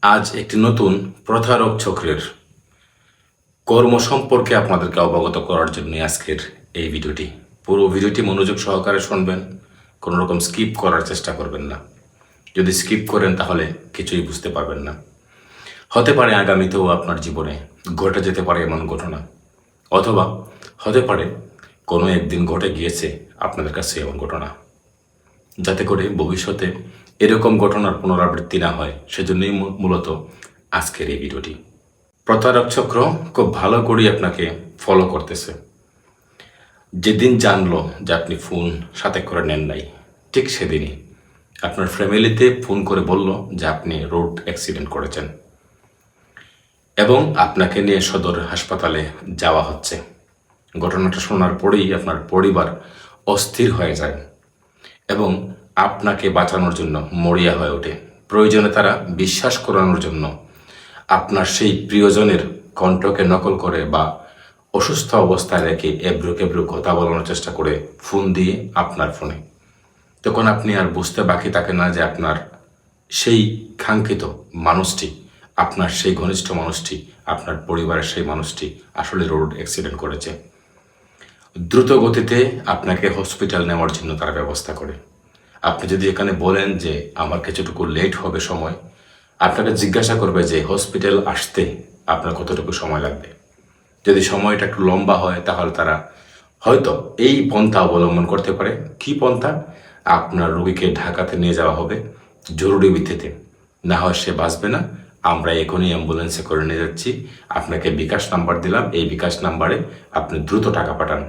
আজ একটি নতুন প্রতারক চক্রের কর্ম সম্পর্কে আপনাদেরকে অবগত করার জন্য আজকের এই ভিডিওটি। পুরো ভিডিওটি মনোযোগ সহকারে শুনবেন, কোনো রকম স্কিপ করার চেষ্টা করবেন না। যদি স্কিপ করেন তাহলে কিছুই বুঝতে পারবেন না। হতে পারে আগামীতেও আপনার জীবনে ঘটে যেতে পারে এমন ঘটনা, অথবা হতে পারে কোনো একদিন ঘটে গিয়েছে আপনাদের কাছে এমন ঘটনা, যাতে করে ভবিষ্যতে এরকম ঘটনার পুনরাবৃত্তি না হয়, সেজন্যই মূলত আজকের এই ভিডিওটি। প্রতারক চক্র খুব ভালো করেই আপনাকে ফলো করতেছে। যেদিন জানলো যে আপনি ফোন সাথে করে নেন নাই, ঠিক সেদিনই আপনার ফ্যামিলিতে ফোন করে বলল যে আপনি রোড অ্যাক্সিডেন্ট করেছেন এবং আপনাকে নিয়ে সদর হাসপাতালে যাওয়া হচ্ছে। ঘটনাটা শোনার পরেই আপনার পরিবার অস্থির হয়ে যায় এবং আপনাকে বাঁচানোর জন্য মরিয়া হয়ে ওঠে। প্রয়োজনে তারা বিশ্বাস করানোর জন্য আপনার সেই প্রিয়জনের কণ্ঠকে নকল করে বা অসুস্থ অবস্থায় রেখে এবড়ো কেবড়ো কথা বলানোর চেষ্টা করে ফোন দিয়ে আপনার ফোনে। তখন আপনি আর বুঝতে বাকি থাকে না যে আপনার সেই কাঙ্ক্ষিত মানুষটি, আপনার সেই ঘনিষ্ঠ মানুষটি, আপনার পরিবারের সেই মানুষটি আসলে রোড অ্যাক্সিডেন্ট করেছে। দ্রুত গতিতে আপনাকে হসপিটাল নেওয়ার জন্য তারা ব্যবস্থা করে। আপনি যদি এখানে বলেন যে আমার কিছুটুকু লেট হবে সময়, আপনাকে জিজ্ঞাসা করবে যে হসপিটাল আসতে আপনার কতটুকু সময় লাগবে। যদি সময়টা একটু লম্বা হয় তাহলে তারা হয়তো এই পন্থা অবলম্বন করতে পারে। কি পন্থা? আপনার রোগীকে ঢাকাতে নিয়ে যাওয়া হবে জরুরি ভিত্তিতে, না হয় সে বাঁচবে না, আমরা এখনই অ্যাম্বুলেন্সে করে নিয়ে যাচ্ছি, আপনাকে বিকাশ নাম্বার দিলাম, এই বিকাশ নাম্বারে আপনি দ্রুত টাকা পাঠান।